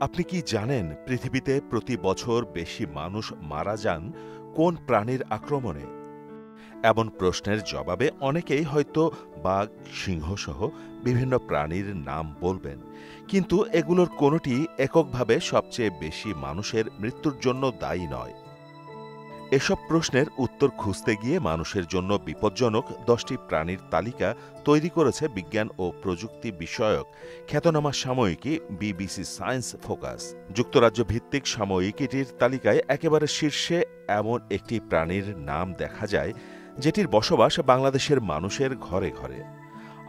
আপনি কি জানেন পৃথিবীতে প্রতি বছর বেশি মানুষ মারা যান কোন প্রাণীর আক্রমণে? এমন প্রশ্নের জবাবে অনেকেই হয়তো বাঘ, সিংহসহ বিভিন্ন প্রাণীর নাম বলবেন। কিন্তু এগুলোর কোনোটি এককভাবে সবচেয়ে বেশি মানুষের মৃত্যুর জন্য দায়ী নয়। এসব প্রশ্নের উত্তর খুঁজতে গিয়ে মানুষের জন্য বিপজ্জনক ১০টি প্রাণীর তালিকা তৈরি করেছে বিজ্ঞান ও প্রযুক্তি বিষয়ক খ্যাতনামা সাময়িকী বিবিসি সায়েন্স ফোকাস। যুক্তরাজ্য ভিত্তিক সাময়িকীটির তালিকায় একেবারে শীর্ষে এমন একটি প্রাণীর নাম দেখা যায় যেটির বসবাস বাংলাদেশের মানুষের ঘরে ঘরে।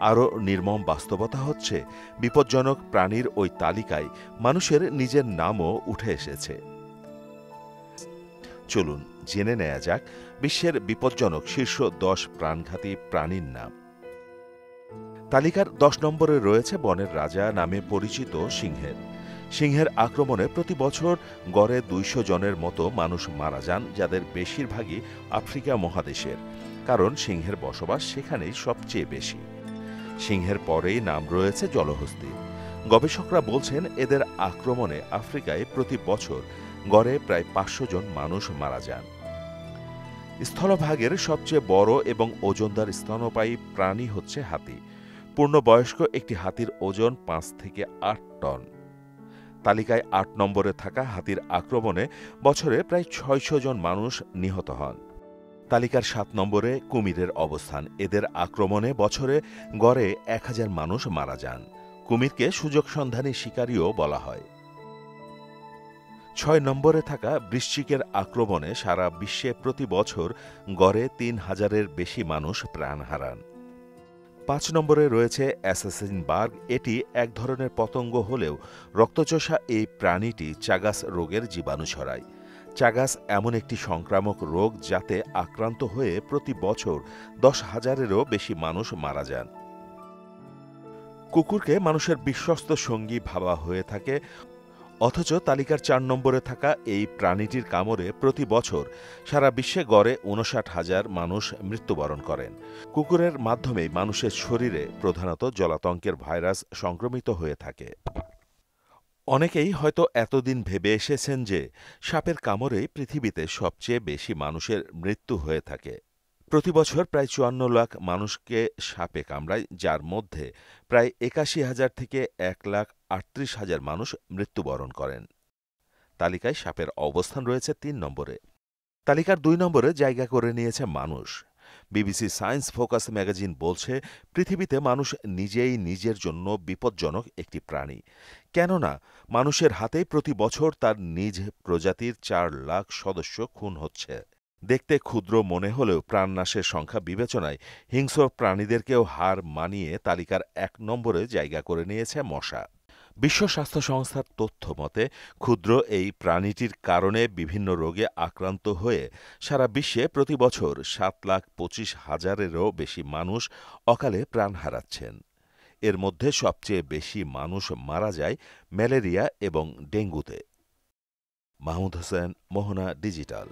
আরও নির্মম বাস্তবতা হচ্ছে, বিপজ্জনক প্রাণীর ওই তালিকায় মানুষের নিজের নামও উঠে এসেছে। চলুন জেনে নেওয়া যাক বিশ্বের বিপজ্জনক শীর্ষ ১০ প্রাণঘাতী প্রাণীর নাম। তালিকার ১০ নম্বরে রয়েছে বনের রাজা নামে পরিচিত সিংহের। সিংহের আক্রমণে প্রতি বছর গড়ে ২০০ জনের মতো মানুষ মারা যান, যাদের বেশিরভাগই আফ্রিকা মহাদেশের, কারণ সিংহের বসবাস সেখানেই সবচেয়ে বেশি। সিংহের পরেই নাম রয়েছে জলহস্তির। গবেষকরা বলছেন এদের আক্রমণে আফ্রিকায় প্রতি বছর গড়ে প্রায় ৫০০ জন মানুষ মারা যান। স্থলভাগের সবচেয়ে বড় এবং ওজনদার স্তন্যপায়ী প্রাণী হচ্ছে হাতি। পূর্ণবয়স্ক একটি হাতির ওজন ৫ থেকে ৮ টন। তালিকায় ৮ নম্বরে থাকা হাতির আক্রমণে বছরে প্রায় ৬০০ জন মানুষ নিহত হন। তালিকার ৭ নম্বরে কুমিরের অবস্থান। এদের আক্রমণে বছরে গড়ে ১,০০০ মানুষ মারা যান। কুমিরকে সুযোগ সন্ধানী শিকারীও বলা হয়। ৬ নম্বরে থাকা বৃশ্চিকের আক্রমণে সারা বিশ্বে প্রতি বছর গড়ে ৩,০০০-এর বেশি মানুষ প্রাণ হারান। ৫ নম্বরে রয়েছে অ্যাসাসিন বার্গ। এটি এক ধরনের পতঙ্গ হলেও রক্তচোষা এই প্রাণীটি চাগাস রোগের জীবাণু ছড়ায়। চাগাস এমন একটি সংক্রামক রোগ যাতে আক্রান্ত হয়ে প্রতি বছর ১০,০০০-এরও বেশি মানুষ মারা যান। কুকুরকে মানুষের বিশ্বস্ত সঙ্গী ভাবা হয়ে থাকে, অথচ তালিকার ৪ নম্বরে থাকা এই প্রাণীটির কামড়ে প্রতি বছর সারা বিশ্বে গড়ে ৫৯,০০০ মানুষ মৃত্যুবরণ করেন। কুকুরের মাধ্যমেই মানুষের শরীরে প্রধানত জলাতঙ্কের ভাইরাস সংক্রমিত হয়ে থাকে। অনেকেই হয়তো এতদিন ভেবে এসেছেন যে সাপের কামড়েই পৃথিবীতে সবচেয়ে বেশি মানুষের মৃত্যু হয়ে থাকে। প্রতি বছর প্রায় ৫৪ লাখ মানুষকে সাপে কামড়ায়, যার মধ্যে প্রায় ৮১,০০০ থেকে ১,৩৮,০০০ মানুষ মৃত্যুবরণ করেন। তালিকায় সাপের অবস্থান রয়েছে ৩ নম্বরে। তালিকার ২ নম্বরে জায়গা করে নিয়েছে মানুষ। বিবিসি সায়েন্স ফোকাস ম্যাগাজিন বলছে, পৃথিবীতে মানুষ নিজেই নিজের জন্য বিপজ্জনক একটি প্রাণী। কেননা মানুষের হাতেই প্রতি বছর তার নিজ প্রজাতির ৪ লাখ সদস্য খুন হচ্ছে। দেখতে ক্ষুদ্র মনে হলেও প্রাণনাশের সংখ্যা বিবেচনায় হিংস্র প্রাণীদেরকেও হার মানিয়ে তালিকার ১ নম্বরে জায়গা করে নিয়েছে মশা। বিশ্ব স্বাস্থ্য সংস্থার তথ্য মতে, ক্ষুদ্র এই প্রাণীটির কারণে বিভিন্ন রোগে আক্রান্ত হয়ে সারা বিশ্বে প্রতি বছর ৭,২৫,০০০-এরও বেশি মানুষ অকালে প্রাণ হারাচ্ছেন। এর মধ্যে সবচেয়ে বেশি মানুষ মারা যায় ম্যালেরিয়া এবং ডেঙ্গুতে। মাহমুদ হোসেন, মোহনা ডিজিটাল।